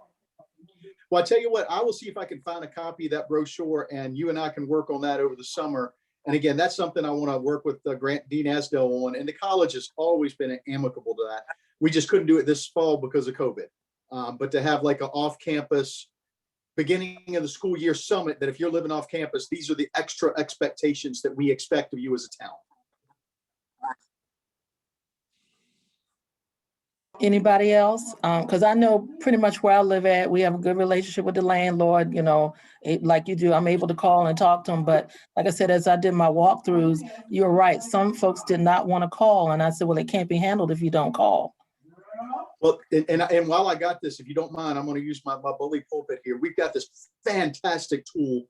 Well, I tell you what, I will see if I can find a copy of that brochure, and you and I can work on that over the summer. And again, that's something I want to work with Dean Asdell on. And the college has always been amicable to that. We just couldn't do it this fall because of COVID. But to have like an off-campus beginning of the school year summit, that if you're living off campus, these are the extra expectations that we expect of you as a town. Anybody else? Because I know pretty much where I live at, we have a good relationship with the landlord, like you do. I'm able to call and talk to them. But like I said, as I did my walkthroughs, you're right. Some folks did not want to call. And I said, well, it can't be handled if you don't call. Well, and while I got this, if you don't mind, I'm going to use my bully pulpit here. We've got this fantastic tool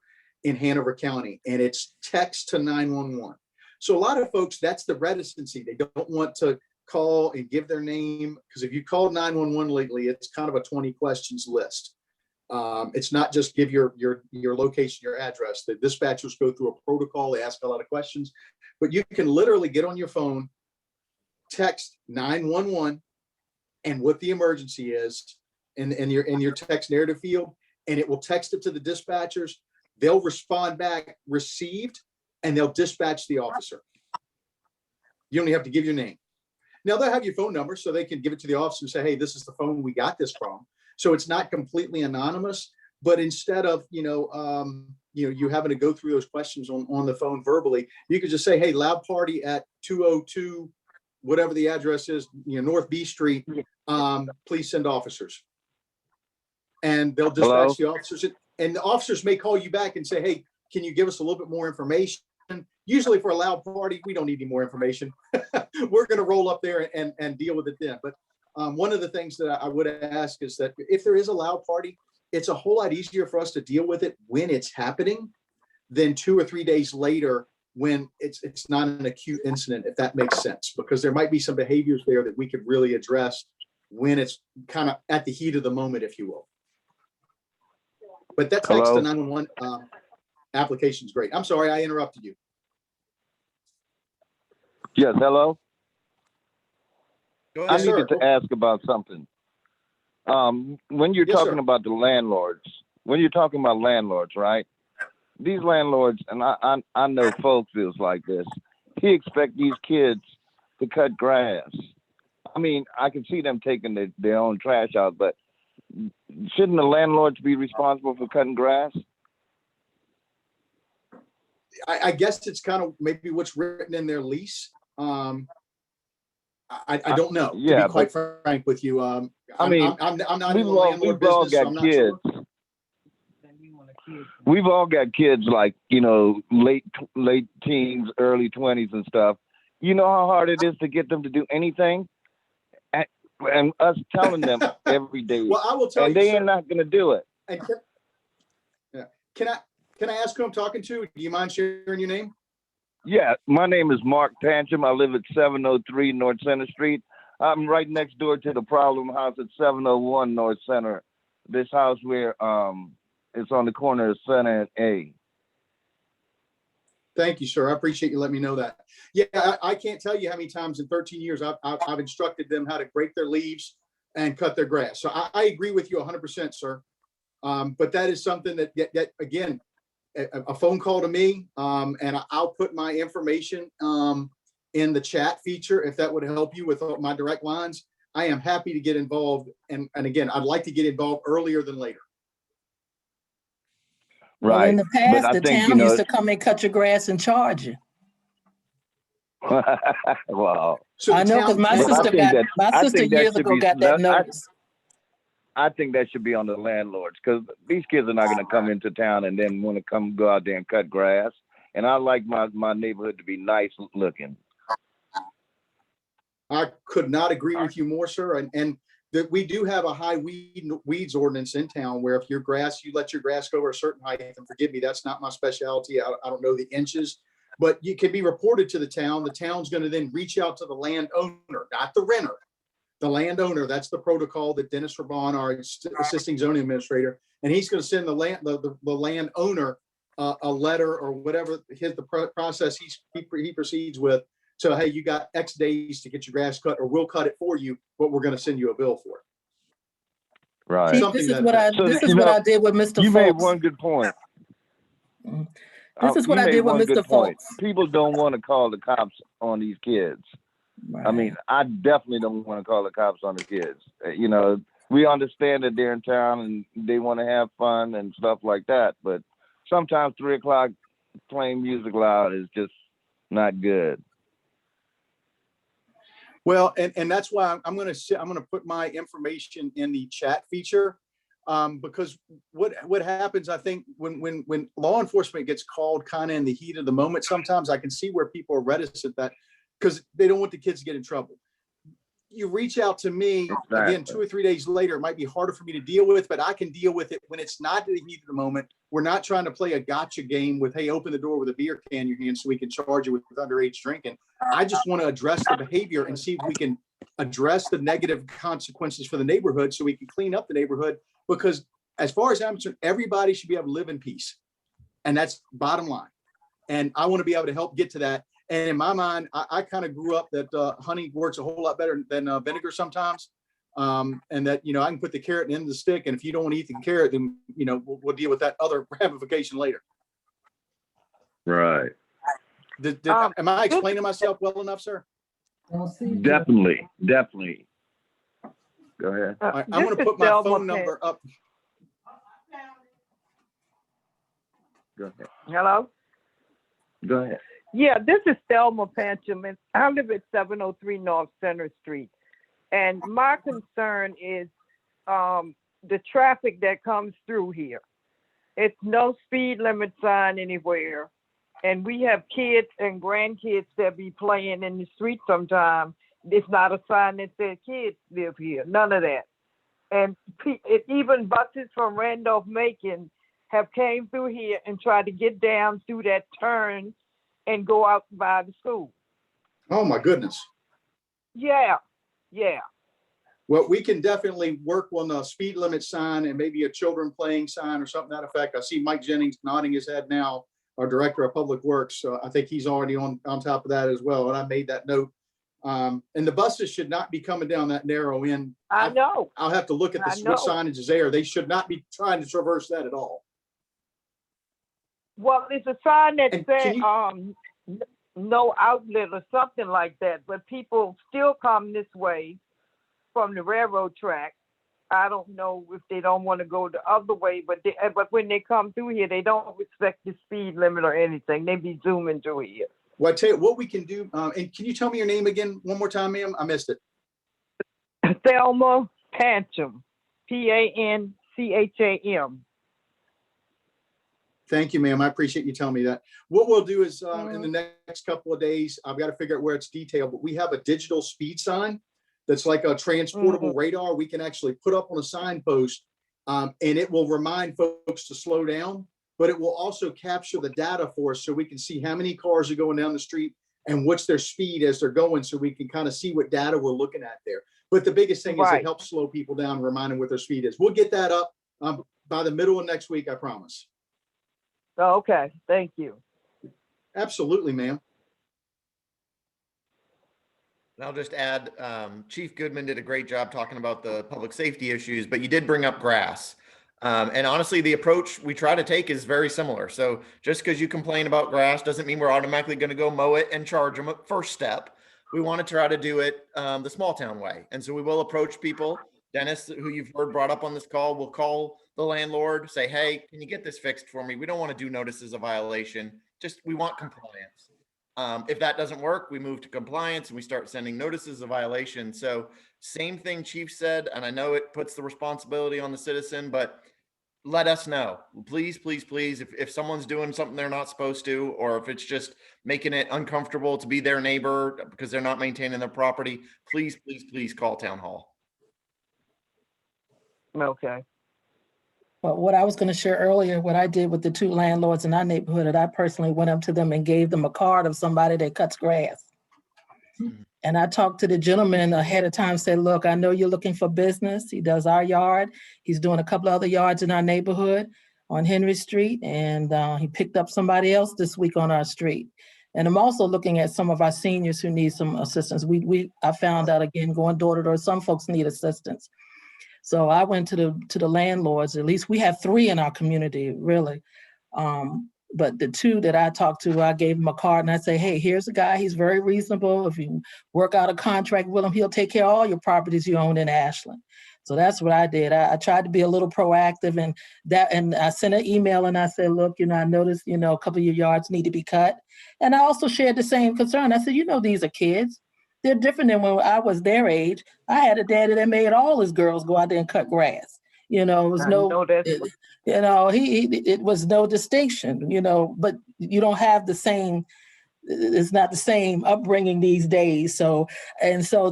in Hanover County, and it's text to 911. So a lot of folks, that's the reticency. They don't want to call and give their name, because if you call 911 lately, it's kind of a 20 questions list. It's not just give your location, your address. The dispatchers go through a protocol. They ask a lot of questions, but you can literally get on your phone, text 911, and what the emergency is in your text narrative field, and it will text it to the dispatchers. They'll respond back, received, and they'll dispatch the officer. You only have to give your name. Now they'll have your phone number, so they can give it to the officer and say, hey, this is the phone we got this from. So it's not completely anonymous, but instead of, you having to go through those questions on the phone verbally, you could just say, hey, loud party at 202, whatever the address is, North B Street, please send officers. And they'll dispatch the officers, and the officers may call you back and say, hey, can you give us a little bit more information? Usually for a loud party, we don't need any more information. We're going to roll up there and deal with it then. But one of the things that I would ask is that if there is a loud party, it's a whole lot easier for us to deal with it when it's happening than 2 or 3 days later when it's not an acute incident, if that makes sense, because there might be some behaviors there that we could really address when it's kind of at the heat of the moment, if you will. But that text to 911 application is great. I'm sorry, I interrupted you. Yes, hello. Go I ahead. needed to ask about something. When you're talking about the landlords, right? These landlords, and I know Folksville's like this. He expect these kids to cut grass. I mean, I can see them taking their own trash out, but shouldn't the landlords be responsible for cutting grass? I guess it's kind of maybe what's written in their lease. I don't know. Yeah, to be quite frank with you, I'm not in the landlord we've all business. got I'm not kids. sure. We've all got kids like, late teens, early 20s and stuff. You know how hard it is to get them to do anything? And us telling them every day. Well, I will tell and you, they sir, ain't not going to do it. And can I ask who I'm talking to? Do you mind sharing your name? Yeah, my name is Mark Tanchum. I live at 703 North Center Street. I'm right next door to the problem house at 701 North Center. This house where it's on the corner of Center and A. Thank you, sir. I appreciate you letting me know that. Yeah, I can't tell you how many times in 13 years I've instructed them how to break their leaves and cut their grass. So I agree with you 100%, sir. But that is something that again, a phone call to me, and I'll put my information in the chat feature if that would help you with my direct lines. I am happy to get involved. And again, I'd like to get involved earlier than later. Right. Well, in the past, the town used to come and cut your grass and charge you. Wow. So I know, because my sister years ago got that notice. I think that should be on the landlords, because these kids are not going to come into town and then want to go out there and cut grass. And I like my neighborhood to be nice looking. I could not agree with you more, sir. And that we do have a high weeds ordinance in town where if you let your grass go over a certain height, and forgive me, that's not my specialty. I don't know the inches, but you can be reported to the town. The town's going to then reach out to the landowner, not the renter. The landowner, that's the protocol that Dennis Raban, our assisting zoning administrator, and he's going to send the landowner a letter or whatever the process he proceeds with. So, hey, you got X days to get your grass cut, or we'll cut it for you, but we're going to send you a bill for it. Right. See, Something this is that what I, So, this you is what know, I did with Mr. you made Folks. one good point. This is what You I made did with one good Mr. point. Folks. People don't want to call the cops on these kids. I mean, I definitely don't want to call the cops on the kids. You know, we understand that they're in town and they want to have fun and stuff like that, but sometimes 3 o'clock playing music loud is just not good. Well, and that's why I'm going to put my information in the chat feature, because what happens, I think, when law enforcement gets called kind of in the heat of the moment, sometimes I can see where people are reticent that because they don't want the kids to get in trouble. You reach out to me again 2 or 3 days later, it might be harder for me to deal with, but I can deal with it when it's not the heat of the moment. We're not trying to play a gotcha game with, hey, open the door with a beer can in your hand so we can charge you with underage drinking. I just want to address the behavior and see if we can address the negative consequences for the neighborhood so we can clean up the neighborhood. Because as far as I'm concerned, everybody should be able to live in peace. And that's bottom line. And I want to be able to help get to that. And in my mind, I kind of grew up that honey works a whole lot better than vinegar sometimes. And that, you know, I can put the carrot in the end of the stick. And if you don't want to eat the carrot, then, you know, we'll deal with that other ramification later. Right. Am I explaining myself well enough, sir? Definitely. Go ahead. Right, I'm going to put my phone number up. Go ahead. Hello? Go ahead. Yeah, this is Thelma Pancham, and I live at 703 North Center Street. And my concern is the traffic that comes through here. It's no speed limit sign anywhere. And we have kids and grandkids that be playing in the street sometime. It's not a sign that says kids live here, none of that. And even buses from Randolph-Macon have came through here and tried to get down through that turn and go out by the school. Oh, my goodness. Yeah. Well, we can definitely work on a speed limit sign and maybe a children playing sign or something to that effect. I see Mike Jennings nodding his head now, our Director of Public Works. So I think he's already on top of that as well. And I made that note. And the buses should not be coming down that narrow end. I know. I'll have to look at what signage is there. They should not be trying to traverse that at all. Well, it's a sign that says no outlet or something like that, but people still come this way from the railroad track. I don't know if they don't want to go the other way, but when they come through here, they don't respect the speed limit or anything. They be zooming through here. Well, I tell you what we can do. And can you tell me your name again one more time, ma'am? I missed it. Thelma Pancham, Pancham. Thank you, ma'am. I appreciate you telling me that. What we'll do is in the next couple of days, I've got to figure out where it's detailed, but we have a digital speed sign that's like a transportable radar. We can actually put up on a signpost and it will remind folks to slow down, but it will also capture the data for us so we can see how many cars are going down the street and what's their speed as they're going, so we can kind of see what data we're looking at there. But the biggest thing is it helps slow people down, remind them what their speed is. We'll get that up by the middle of next week, I promise. Oh, okay, thank you. Absolutely, ma'am. And I'll just add, Chief Goodman did a great job talking about the public safety issues, but you did bring up grass. And honestly, the approach we try to take is very similar. So just because you complain about grass doesn't mean we're automatically going to go mow it and charge them at first step. We want to try to do it the small town way. And so we will approach people. Dennis, who you've heard brought up on this call, will call the landlord, say, hey, can you get this fixed for me? We don't want to do notices of violation. Just, we want compliance. If that doesn't work, we move to compliance and we start sending notices of violation. So same thing Chief said, and I know it puts the responsibility on the citizen, but let us know. Please, please, please, if someone's doing something they're not supposed to, or if it's just making it uncomfortable to be their neighbor because they're not maintaining their property, please, please, please call Town Hall. Okay. But what I was going to share earlier, what I did with the 2 landlords in our neighborhood, that I personally went up to them and gave them a card of somebody that cuts grass. And I talked to the gentleman ahead of time, said, look, I know you're looking for business. He does our yard. He's doing a couple of other yards in our neighborhood. on Henry Street, and he picked up somebody else this week on our street. And I'm also looking at some of our seniors who need some assistance. I found out again, going door to door, some folks need assistance. So I went to the landlords. At least we have 3 in our community, really. But the 2 that I talked to, I gave him a card and I say, hey, here's a guy. He's very reasonable. If you work out a contract with him, he'll take care of all your properties you own in Ashland. So that's what I did. I tried to be a little proactive, and I sent an email and I said, look, I noticed, a couple of your yards need to be cut. And I also shared the same concern. I said, these are kids. They're different than when I was their age. I had a daddy that made all his girls go out there and cut grass. It was it was no distinction, but you don't have the same, it's not the same upbringing these days. So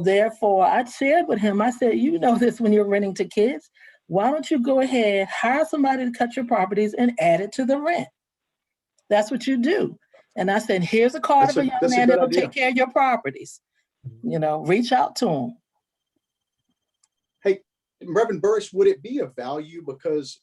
therefore I shared with him, I said, this when you're renting to kids, why don't you go ahead, hire somebody to cut your properties and add it to the rent? That's what you do. And I said, here's a card of a young man that will take care of your properties. Reach out to him. Hey, Reverend Burris, would it be of value, because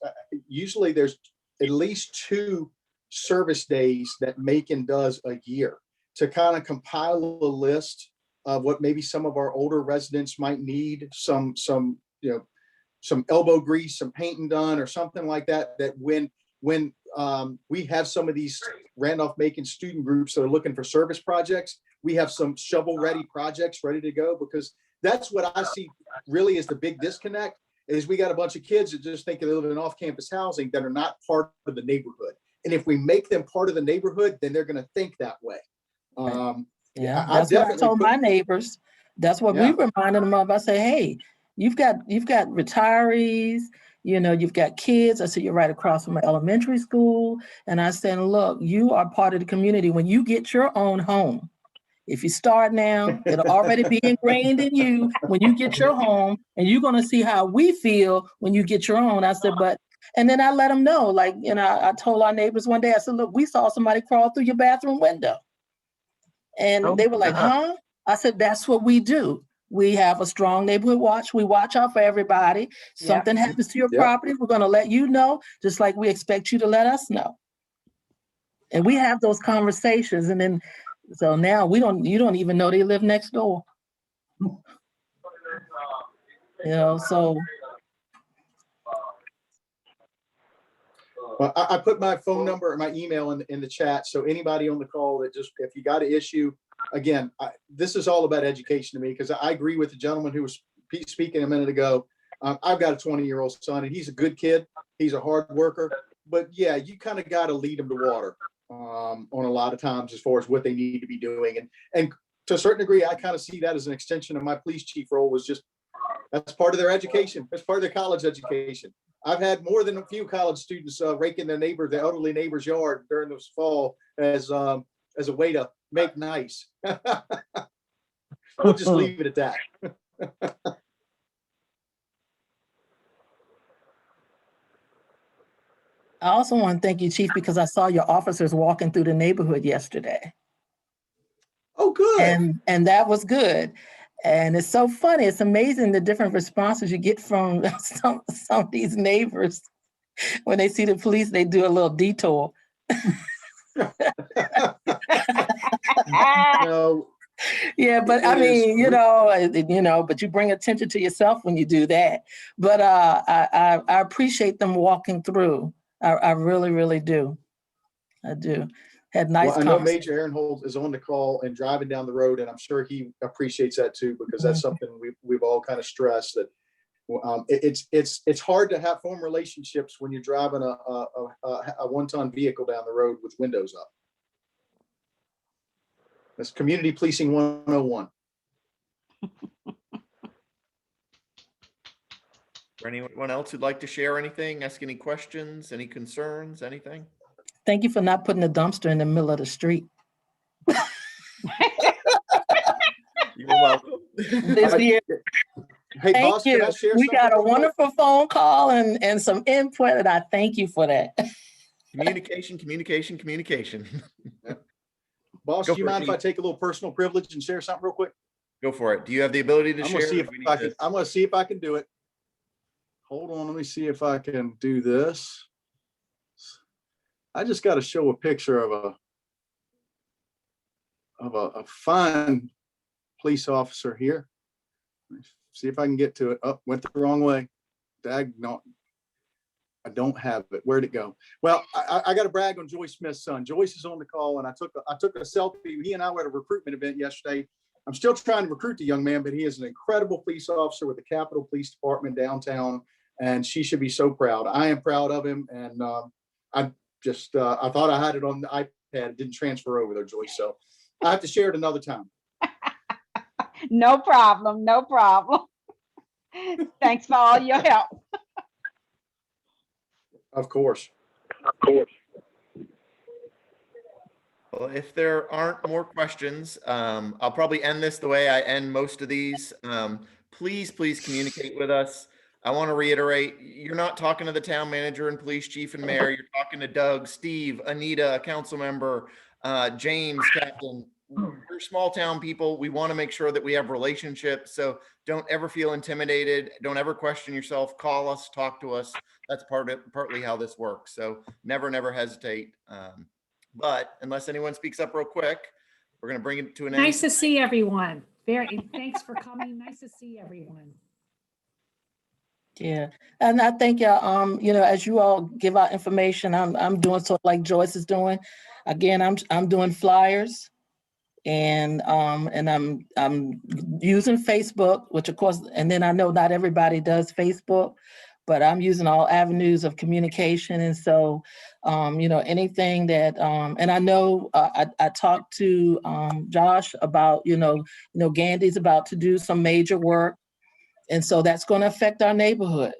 usually there's at least 2 service days that Macon does a year, to kind of compile a list of what maybe some of our older residents might need, some elbow grease, some painting done or something like that, that when we have some of these Randolph-Macon student groups that are looking for service projects, we have some shovel-ready projects ready to go, because that's what I see really is the big disconnect, is we got a bunch of kids that just think they live in off-campus housing that are not part of the neighborhood. And if we make them part of the neighborhood, then they're going to think that way. That's what I told my neighbors. That's what we reminded them of. I say, hey, you've got retirees, you've got kids. I said, you're right across from an elementary school. And I said, look, you are part of the community. When you get your own home, if you start now, it'll already be ingrained in you when you get your home, and you're going to see how we feel when you get your own. I said, and then I let them know, I told our neighbors one day, I said, look, we saw somebody crawl through your bathroom window. And they were like, huh? I said, that's what we do. We have a strong neighborhood watch. We watch out for everybody. Something happens to your property, we're going to let you know, just like we expect you to let us know. And we have those conversations. And then, so now you don't even know they live next door. So. Well, I put my phone number and my email in the chat. So anybody on the call that if you got an issue, again, this is all about education to me, because I agree with the gentleman who was speaking a minute ago. I've got a 20-year-old son, and he's a good kid. He's a hard worker, but yeah, you kind of got to lead him to water on a lot of times as far as what they need to be doing. And to a certain degree, I kind of see that as an extension of my police chief role, was just, that's part of their education. That's part of their college education. I've had more than a few college students raking the elderly neighbor's yard during this fall as a way to make nice. We'll just leave it at that. I also want to thank you, Chief, because I saw your officers walking through the neighborhood yesterday. Oh, good. And that was good. And it's so funny. It's amazing the different responses you get from some of these neighbors. When they see the police, they do a little detour. No. Yeah, but I mean, but you bring attention to yourself when you do that. But I appreciate them walking through. I really, really do. I do. Had nice. Well, I know Major Aaronhold is on the call and driving down the road, and I'm sure he appreciates that too, because that's something we've all kind of stressed, that it's hard to form relationships when you're driving a one-ton vehicle down the road with windows up. That's community policing 101. For anyone else who'd like to share anything, ask any questions, any concerns, anything? Thank you for not putting a dumpster in the middle of the street. You're welcome. This year. Hey, thank boss, you. can I share We got a something? wonderful phone call and some input, and I thank you for that. Communication. Boss, do you mind if I take a little personal privilege and share something real quick? Go for it. Do you have the ability to share? I'm going to see if I can do it. Hold on. Let me see if I can do this. I just got to show a picture of a fine police officer here. See if I can get to it. Oh, went the wrong way. No, I don't have it. Where'd it go? Well, I got to brag on Joyce Smith's son. Joyce is on the call, and I took a selfie. He and I were at a recruitment event yesterday. I'm still trying to recruit the young man, but he is an incredible police officer with the Capitol Police Department downtown, and she should be so proud. I am proud of him, and I thought I had it on the iPad. It didn't transfer over there, Joyce. So I have to share it another time. No problem. No problem. Thanks for all your help. Of course. Well, if there aren't more questions, I'll probably end this the way I end most of these. Please communicate with us. I want to reiterate, you're not talking to the town manager and police chief and mayor. You're talking to Doug, Steve, Anita, a council member, James, captain. We're small town people. We want to make sure that we have relationships. So don't ever feel intimidated. Don't ever question yourself. Call us, talk to us. That's partly how this works. So never hesitate. But unless anyone speaks up real quick, we're going to bring it to an end. Nice to see everyone. Thanks for coming. Nice to see everyone. Yeah, and I think as you all give out information, I'm doing sort of like Joyce is doing. Again, I'm doing flyers, and I'm using Facebook, which of course, and then I know not everybody does Facebook, but I'm using all avenues of communication, and so anything that and I know I talked to Josh about Gandy's about to do some major work. And so that's going to affect our neighborhood,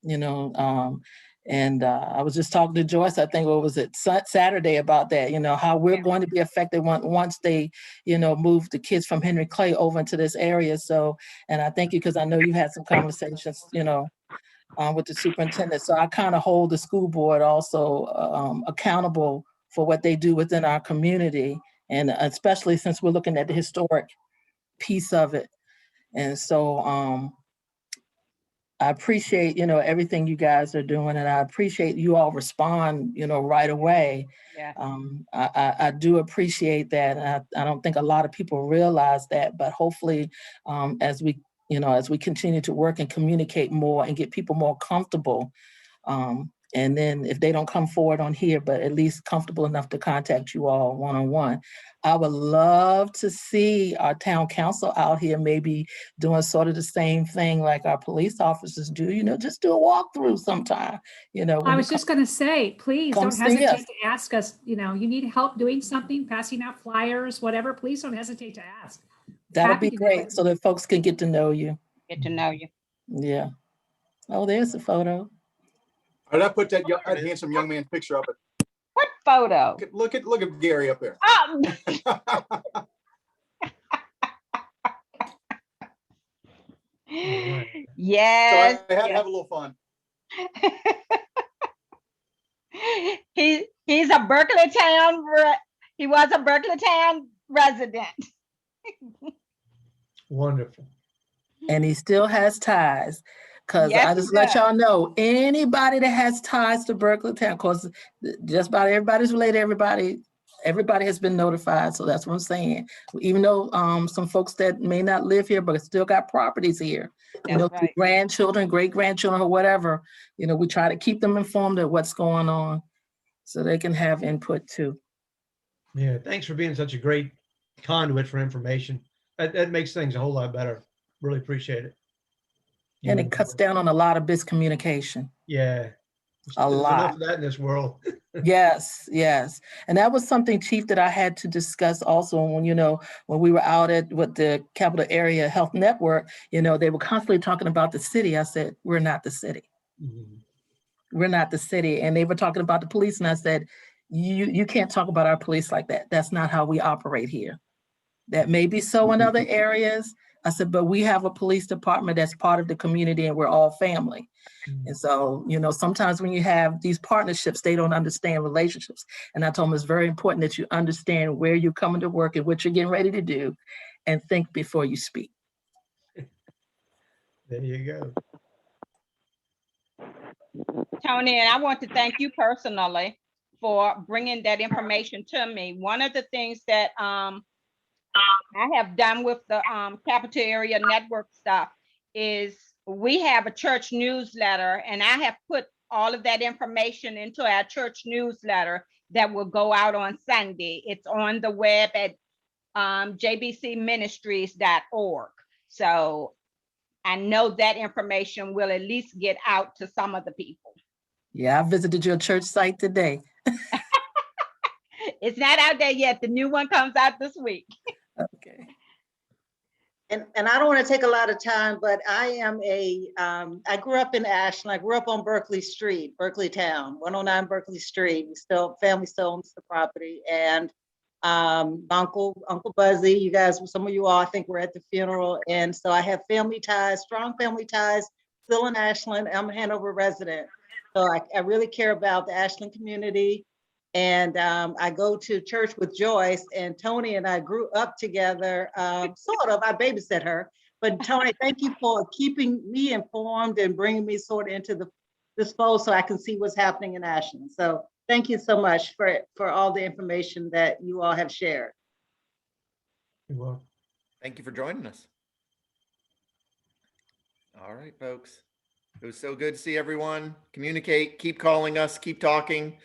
and I was just talking to Joyce, I think, what was it, Saturday, about that, how we're going to be affected once they, move the kids from Henry Clay over into this area. So, and I thank you, because I know you had some conversations, with the superintendent. So I kind of hold the school board also accountable for what they do within our community. And especially since we're looking at the historic piece of it. And so, I appreciate, everything you guys are doing, and I appreciate you all respond, right away. Yeah. I do appreciate that. And I don't think a lot of people realize that, but hopefully, as we continue to work and communicate more and get people more comfortable, and then if they don't come forward on here, but at least comfortable enough to contact you all one-on-one. I would love to see our town council out here maybe doing sort of the same thing like our police officers do, just do a walkthrough sometime, I was just going to say, please come don't see hesitate us. to ask us, you need help doing something, passing out flyers, whatever, please don't hesitate to ask. That'll Happy be to do great, it. so that folks can get to know you. Get to know you. Yeah. Oh, there's a photo. Did I put that handsome young man picture up? What photo? Look at Gary up there. Oh. Yes. So I had to have a little fun. He's a Berkeley Town. He was a Berkeley Town resident. Wonderful. And he still has ties. Because Yes, I just he let does. y'all know, anybody that has ties to Berkeley Town, because just about everybody's related, everybody has been notified. So that's what I'm saying. Even though some folks that may not live here, but still got properties here, That's through right. grandchildren, great-grandchildren, or whatever, we try to keep them informed of what's going on so they can have input too. Yeah, thanks for being such a great conduit for information. That makes things a whole lot better. Really appreciate it. And it cuts down on a lot of miscommunication. Yeah. A There's lot. enough of that in this world. Yes. And that was something, Chief, that I had to discuss also when we were out with the Capital Area Health Network, they were constantly talking about the city. I said, we're not the city. Mhm. We're not the city. And they were talking about the police. And I said, you can't talk about our police like that. That's not how we operate here. That may be so in other areas. I said, but we have a police department that's part of the community and we're all family. And so, sometimes when you have these partnerships, they don't understand relationships. And I told them it's very important that you understand where you're coming to work and what you're getting ready to do and think before you speak. There you go. Tony, and I want to thank you personally for bringing that information to me. One of the things that I have done with the Capital Area Network stuff is we have a church newsletter, and I have put all of that information into our church newsletter that will go out on Sunday. It's on the web at jbcministries.org. So I know that information will at least get out to some of the people. Yeah, I visited your church site today. It's not out there yet. The new one comes out this week. Okay. And I don't want to take a lot of time, but I am I grew up in Ashland. I grew up on Berkeley Street, Berkeley Town, 109 Berkeley Street. Family still owns the property. And Uncle Buzzy, you guys, some of you all, I think, were at the funeral. And so I have family ties, strong family ties, still in Ashland. I'm a Hanover resident. So I really care about the Ashland community. And I go to church with Joyce, and Tony and I grew up together, sort of. I babysat her. But Tony, thank you for keeping me informed and bringing me sort of into this fold so I can see what's happening in Ashland. So thank you so much for all the information that you all have shared. You're welcome. Thank you for joining us. All right, folks. It was so good to see everyone. Communicate, keep calling us, keep talking.